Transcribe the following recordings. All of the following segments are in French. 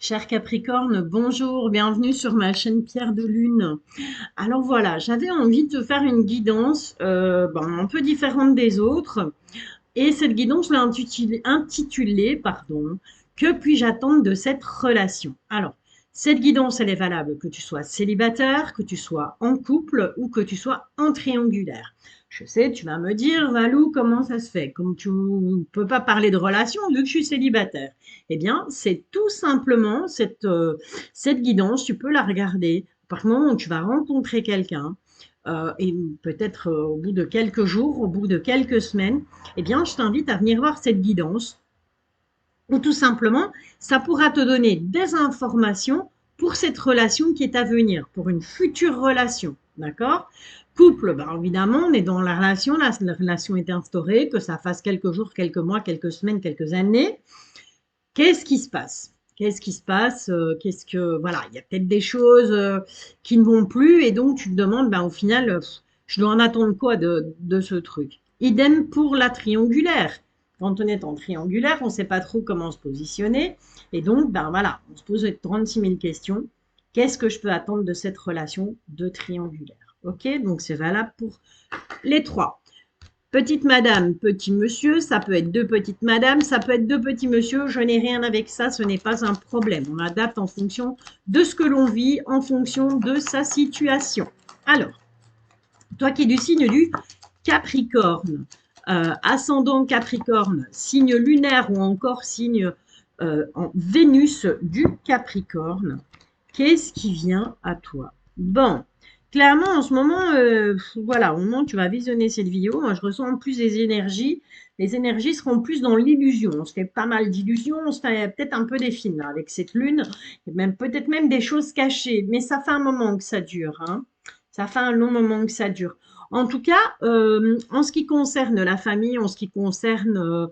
Cher Capricorne, bonjour, bienvenue sur ma chaîne Pierre de Lune. Alors voilà, j'avais envie de te faire une guidance un peu différente des autres. Et cette guidance, je l'ai intitulée, pardon, Que puis-je attendre de cette relation? Alors, cette guidance, elle est valable que tu sois célibataire, que tu sois en couple ou que tu sois en triangulaire. Je sais, tu vas me dire, Valou, comment ça se fait? Comme tu ne peux pas parler de relation vu que je suis célibataire. Eh bien, c'est tout simplement cette guidance, tu peux la regarder. Par moment où tu vas rencontrer quelqu'un, et peut-être au bout de quelques jours, au bout de quelques semaines, eh bien, je t'invite à venir voir cette guidance ou tout simplement, ça pourra te donner des informations pour cette relation qui est à venir, pour une future relation. D'accord? Couple, ben évidemment, on est dans la relation est instaurée, que ça fasse quelques jours, quelques mois, quelques semaines, quelques années. Qu'est-ce qui se passe? Qu'est-ce qui se passe? Voilà, il y a peut-être des choses qui ne vont plus et donc tu te demandes, ben, au final, je dois en attendre quoi de ce truc? Idem pour la triangulaire. Quand on est en triangulaire, on ne sait pas trop comment se positionner et donc, ben voilà, on se pose 36 000 questions. Qu'est-ce que je peux attendre de cette relation de triangulaire? Ok, donc c'est valable pour les trois. Petite madame, petit monsieur, ça peut être deux petites madames, ça peut être deux petits monsieur, je n'ai rien avec ça, ce n'est pas un problème. On adapte en fonction de ce que l'on vit, en fonction de sa situation. Alors, toi qui es du signe du Capricorne, ascendant Capricorne, signe lunaire ou encore signe en Vénus du Capricorne, qu'est-ce qui vient à toi? Bon, clairement, en ce moment, voilà, au moment où tu vas visionner cette vidéo, moi, je ressens en plus des énergies. Les énergies seront plus dans l'illusion. On se fait pas mal d'illusions, on se fait peut-être un peu des films là, avec cette lune, et même peut-être même des choses cachées. Mais ça fait un moment que ça dure, hein. Ça fait un long moment que ça dure. En tout cas, en ce qui concerne la famille, en ce qui concerne,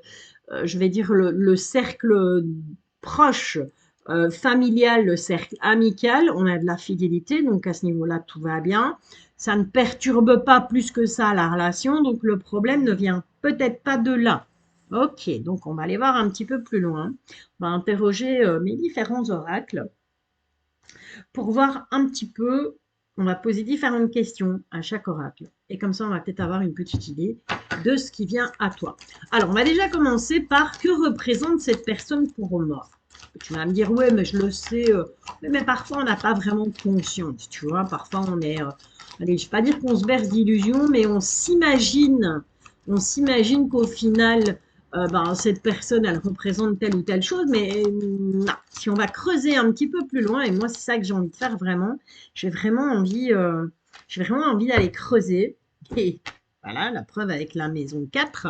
je vais dire, le cercle proche, familial, le cercle amical, on a de la fidélité, donc à ce niveau-là, tout va bien. Ça ne perturbe pas plus que ça la relation, donc le problème ne vient peut-être pas de là. Ok, donc on va aller voir un petit peu plus loin. On va interroger mes différents oracles pour voir un petit peu, on va poser différentes questions à chaque oracle. Et comme ça, on va peut-être avoir une petite idée de ce qui vient à toi. Alors, on va déjà commencer par que représente cette personne pour moi. Tu vas me dire, ouais, mais je le sais, mais parfois on n'a pas vraiment conscience, tu vois. Parfois on est, allez, je ne vais pas dire qu'on se berce d'illusions, mais on s'imagine qu'au final, ben, cette personne, elle représente telle ou telle chose, mais non. Si on va creuser un petit peu plus loin, et moi, c'est ça que j'ai envie de faire vraiment, j'ai vraiment envie d'aller creuser. Et voilà, la preuve avec la maison 4,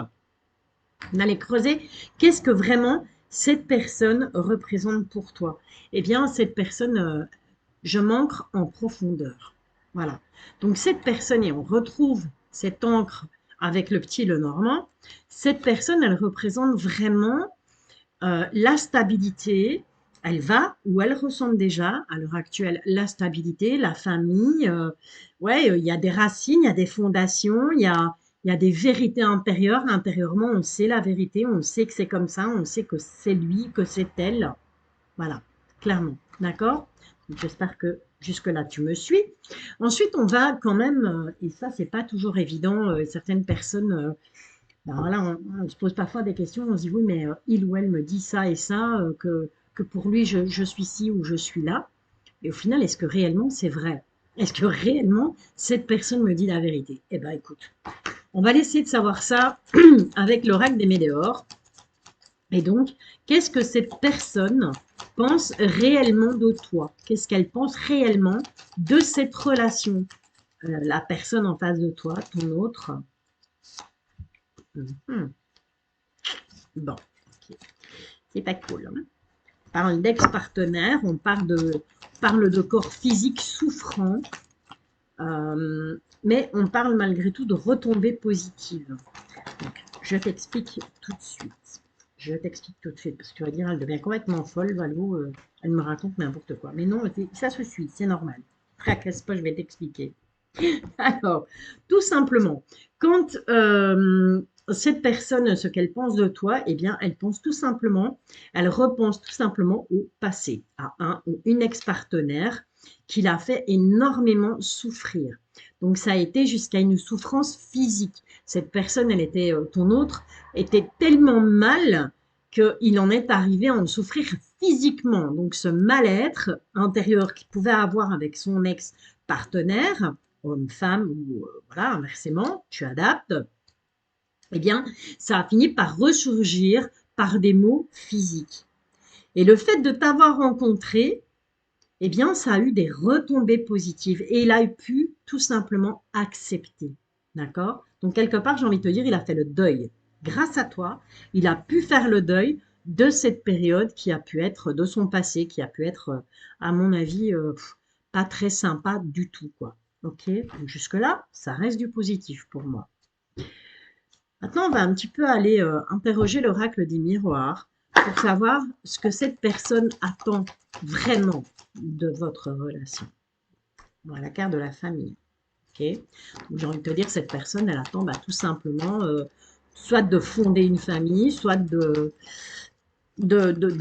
on allait creuser. Qu'est-ce que vraiment cette personne représente pour toi? Eh bien, cette personne, je manque en profondeur. Voilà. Donc, cette personne, et on retrouve cette encre avec le petit le normand, cette personne, elle représente vraiment la stabilité. Elle va ou elle ressent déjà à l'heure actuelle la stabilité, la famille. Ouais, il y a des racines, il y a des fondations, il y a des vérités intérieures. Intérieurement, on sait la vérité, on sait que c'est comme ça, on sait que c'est lui, que c'est elle. Voilà, clairement. D'accord? J'espère que jusque-là, tu me suis. Ensuite, on va quand même, et ça, c'est pas toujours évident, certaines personnes, ben voilà, on se pose parfois des questions, on se dit oui, mais il ou elle me dit ça et ça, que pour lui, je suis ci ou je suis là. Et au final, est-ce que réellement c'est vrai? Est-ce que réellement cette personne me dit la vérité? Eh bien, écoute, on va essayer de savoir ça avec l'oracle des Médéors. Et donc, qu'est-ce que cette personne pense réellement de toi? Qu'est-ce qu'elle pense réellement de cette relation? La personne en face de toi, ton autre. Mhm. Bon, ok. C'est pas cool, hein. On parle d'ex-partenaire, on parle de corps physique souffrant, mais on parle malgré tout de retombées positives. Donc, je t'explique tout de suite. Je t'explique tout de suite, parce que tu vas dire, elle devient complètement folle, Valou, elle me raconte n'importe quoi. Mais non, ça se suit, c'est normal. Tracasse pas, je vais t'expliquer. Alors, tout simplement, quand cette personne, ce qu'elle pense de toi, eh bien, elle repense tout simplement au passé, à un ou une ex-partenaire qui l'a fait énormément souffrir. Donc, ça a été jusqu'à une souffrance physique. Cette personne, ton autre, était tellement mal qu'il en est arrivé à en souffrir physiquement. Donc, ce mal-être intérieur qu'il pouvait avoir avec son ex-partenaire, homme, femme, ou voilà, inversement, tu adaptes, eh bien, ça a fini par ressurgir par des mots physiques. Et le fait de t'avoir rencontré, eh bien, ça a eu des retombées positives et il a pu tout simplement accepter. D'accord? Donc, quelque part, j'ai envie de te dire, il a fait le deuil. Grâce à toi, il a pu faire le deuil de cette période qui a pu être de son passé, qui a pu être, à mon avis, pas très sympa du tout, quoi. Ok? Donc, jusque-là, ça reste du positif pour moi. Maintenant, on va un petit peu aller interroger l'oracle des miroirs pour savoir ce que cette personne attend vraiment de votre relation. Voilà, la carte de la famille. Ok. Donc, j'ai envie de te dire, cette personne, elle attend tout simplement soit de fonder une famille, soit de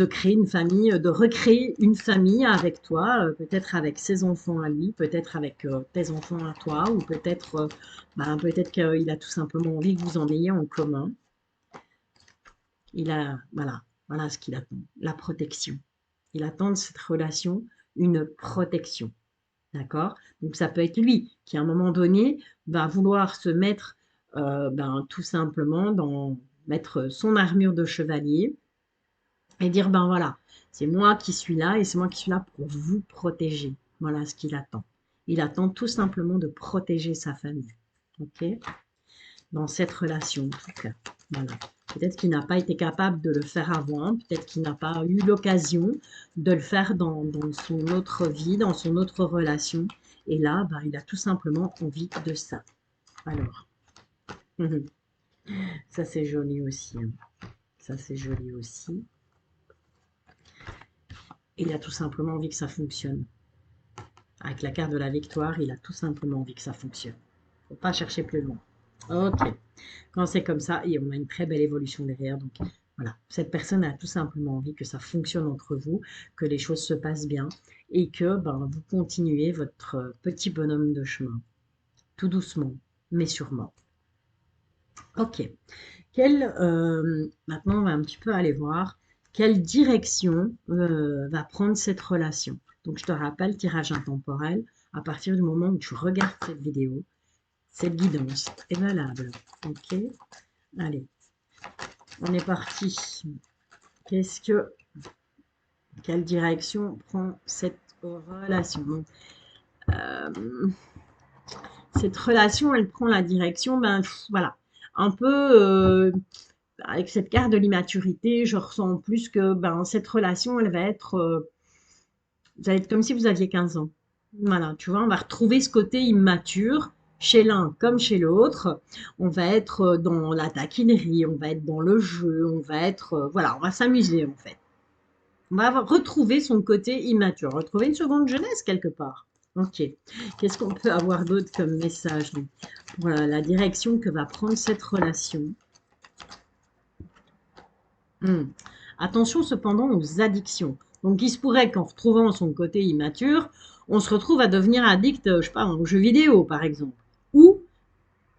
créer une famille, de recréer une famille avec toi, peut-être avec ses enfants à lui, peut-être avec tes enfants à toi, ou peut-être peut-être qu'il a tout simplement envie que vous en ayez en commun. Voilà ce qu'il attend, la protection. Il attend de cette relation une protection. D'accord? Donc ça peut être lui qui, à un moment donné, va vouloir se mettre tout simplement mettre son armure de chevalier et dire ben voilà, c'est moi qui suis là et c'est moi qui suis là pour vous protéger. Voilà ce qu'il attend. Il attend tout simplement de protéger sa famille. Ok? Dans cette relation, en tout cas. Voilà. Peut-être qu'il n'a pas été capable de le faire avant, peut-être qu'il n'a pas eu l'occasion de le faire dans son autre vie, dans son autre relation. Et là, il a tout simplement envie de ça. Alors, ça c'est joli aussi. Hein. Ça c'est joli aussi. Il a tout simplement envie que ça fonctionne. Avec la carte de la victoire, il a tout simplement envie que ça fonctionne. Il ne faut pas chercher plus loin. Ok. Quand c'est comme ça, et on a une très belle évolution derrière. Donc voilà, cette personne a tout simplement envie que ça fonctionne entre vous, que les choses se passent bien et que vous continuez votre petit bonhomme de chemin. Tout doucement, mais sûrement. Ok. Maintenant, on va un petit peu aller voir quelle direction va prendre cette relation. Donc, je te rappelle, tirage intemporel, à partir du moment où tu regardes cette vidéo, cette guidance est valable. Ok. Allez, on est parti. Quelle direction prend cette relation? Donc, euh, cette relation, elle prend la direction, voilà, un peu avec cette carte de l'immaturité, je ressens plus que cette relation, vous allez être comme si vous aviez 15 ans. Voilà, tu vois, on va retrouver ce côté immature chez l'un comme chez l'autre. On va être dans la taquinerie, on va être dans le jeu, on va être, voilà, on va s'amuser en fait. On va retrouver son côté immature, retrouver une seconde jeunesse quelque part. Ok. Qu'est-ce qu'on peut avoir d'autre comme message pour la direction que va prendre cette relation? Attention cependant aux addictions. Donc il se pourrait qu'en retrouvant son côté immature, on se retrouve à devenir addict, je sais pas, aux jeux vidéo par exemple. Ou,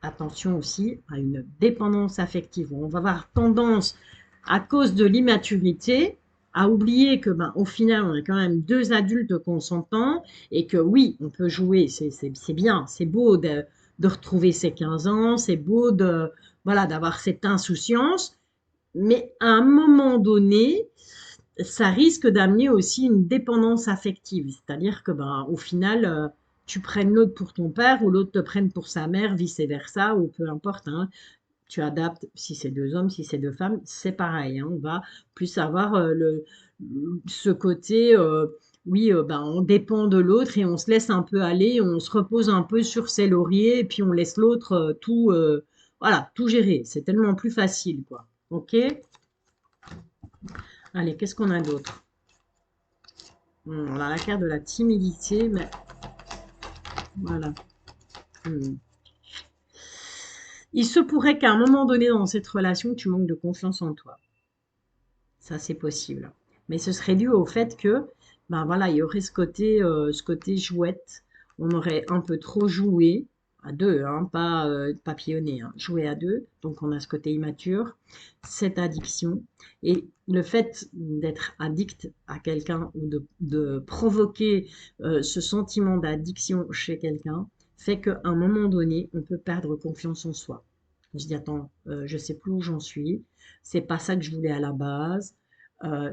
attention aussi à une dépendance affective. On va avoir tendance, à cause de l'immaturité, à oublier que, au final, on est quand même deux adultes consentants et que oui, on peut jouer, c'est bien, c'est beau de retrouver ses 15 ans, c'est beau voilà, d'avoir cette insouciance, mais à un moment donné, ça risque d'amener aussi une dépendance affective. C'est-à-dire que, au final, tu prennes l'autre pour ton père ou l'autre te prenne pour sa mère, vice-versa, ou peu importe. Hein. Tu adaptes, si c'est deux hommes, si c'est deux femmes, c'est pareil. Hein. On va plus avoir ce côté, oui, on dépend de l'autre et on se laisse un peu aller, on se repose un peu sur ses lauriers et puis on laisse l'autre voilà, tout gérer. C'est tellement plus facile, quoi. Ok? Allez, qu'est-ce qu'on a d'autre? On a la carte de la timidité, mais voilà. Hmm. Il se pourrait qu'à un moment donné dans cette relation, tu manques de confiance en toi. Ça, c'est possible. Mais ce serait dû au fait que, ben voilà, il y aurait ce côté jouette. On aurait un peu trop joué à deux, hein, pas papillonné, hein, joué à deux. Donc on a ce côté immature, cette addiction. Et le fait d'être addict à quelqu'un ou de provoquer ce sentiment d'addiction chez quelqu'un fait qu'à un moment donné, on peut perdre confiance en soi. On se dit, attends, je sais plus où j'en suis, c'est pas ça que je voulais à la base,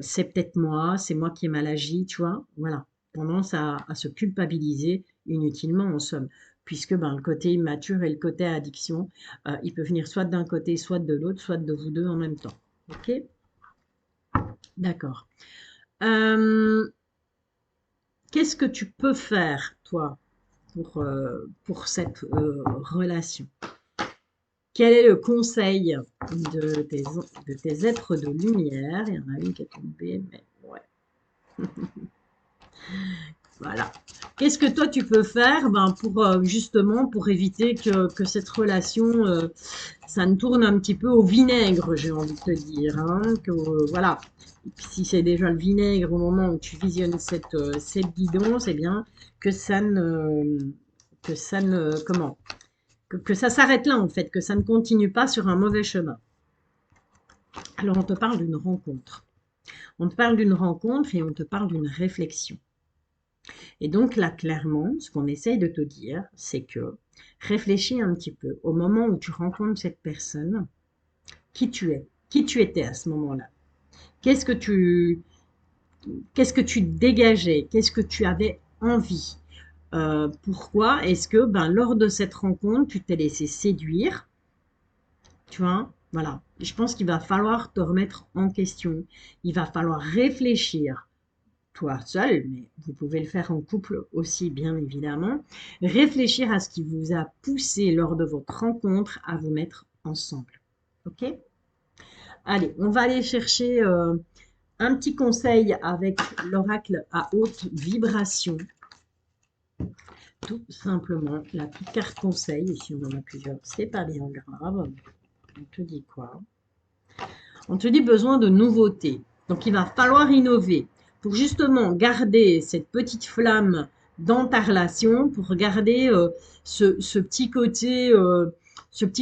c'est peut-être moi, c'est moi qui ai mal agi, tu vois, voilà. Tendance à se culpabiliser inutilement en somme, puisque ben, le côté immature et le côté addiction, il peut venir soit d'un côté, soit de l'autre, soit de vous deux en même temps. Ok? D'accord. Euh, Qu'est-ce que tu peux faire, toi, pour cette relation? Quel est le conseil de tes êtres de lumière? Il y en a une qui est tombée, mais ouais, voilà. Qu'est-ce que toi tu peux faire ben, pour justement pour éviter que cette relation ça ne tourne un petit peu au vinaigre, j'ai envie de te dire, hein, que voilà. Et puis, si c'est déjà le vinaigre au moment où tu visionnes cette guidance, eh bien que ça ne comment que ça s'arrête là en fait, que ça ne continue pas sur un mauvais chemin. Alors, on te parle d'une rencontre. On te parle d'une rencontre et on te parle d'une réflexion. Et donc là, clairement, ce qu'on essaye de te dire, c'est que réfléchis un petit peu au moment où tu rencontres cette personne, qui tu es, qui tu étais à ce moment-là. Qu'est-ce que tu, qu'est-ce que tu dégageais, qu'est-ce que tu avais envie. Pourquoi est-ce que ben, lors de cette rencontre, tu t'es laissé séduire, tu vois, voilà. Je pense qu'il va falloir te remettre en question. Il va falloir réfléchir toi seul, mais vous pouvez le faire en couple aussi, bien évidemment. Réfléchir à ce qui vous a poussé lors de votre rencontre à vous mettre ensemble. Ok? Allez, on va aller chercher un petit conseil avec l'oracle à haute vibration. Tout simplement, la petite carte conseil, et si on en a plusieurs, c'est pas bien grave. On te dit quoi? On te dit besoin de nouveautés. Donc il va falloir innover pour justement garder cette petite flamme dans ta relation, pour garder ce petit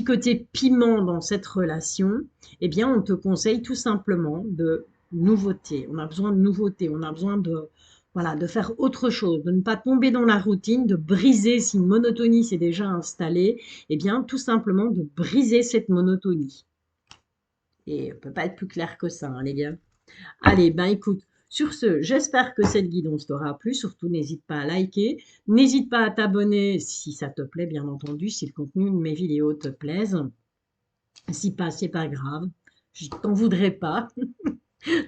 côté piment dans cette relation. Eh bien, on te conseille tout simplement de nouveautés. On a besoin de nouveautés. On a besoin de voilà, de faire autre chose, de ne pas tomber dans la routine, de briser si une monotonie s'est déjà installée. Eh bien, tout simplement de briser cette monotonie. Et on peut pas être plus clair que ça, hein, les gars. Allez, ben écoute, sur ce, j'espère que cette guidance t'aura plu. Surtout, n'hésite pas à liker. N'hésite pas à t'abonner si ça te plaît, bien entendu, si le contenu de mes vidéos te plaise. Si pas, c'est pas grave. Je t'en voudrais pas.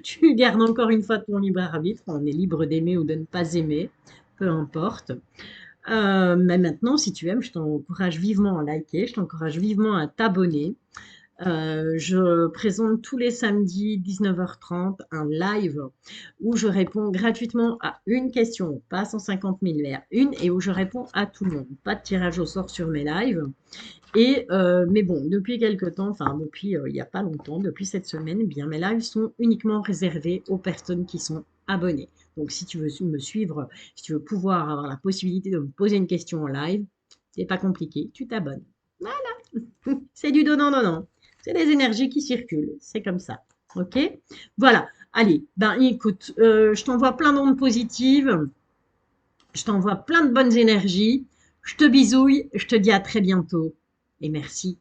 Tu gardes encore une fois ton libre arbitre. On est libre d'aimer ou de ne pas aimer. Peu importe. Mais maintenant, si tu aimes, je t'encourage vivement à liker. Je t'encourage vivement à t'abonner. Je présente tous les samedis 19h30 un live où je réponds gratuitement à une question, pas 150 000 vers une, et où je réponds à tout le monde. Pas de tirage au sort sur mes lives. Et mais bon, depuis quelque temps, enfin depuis il n'y a pas longtemps, depuis cette semaine, eh bien mes lives sont uniquement réservés aux personnes qui sont abonnées. Donc si tu veux me suivre, si tu veux pouvoir avoir la possibilité de me poser une question en live, c'est pas compliqué, tu t'abonnes. Voilà, c'est du donnant-donnant. C'est des énergies qui circulent, c'est comme ça. Ok? Voilà. Allez, ben écoute, je t'envoie plein d'ondes positives, je t'envoie plein de bonnes énergies, je te bisouille, je te dis à très bientôt et merci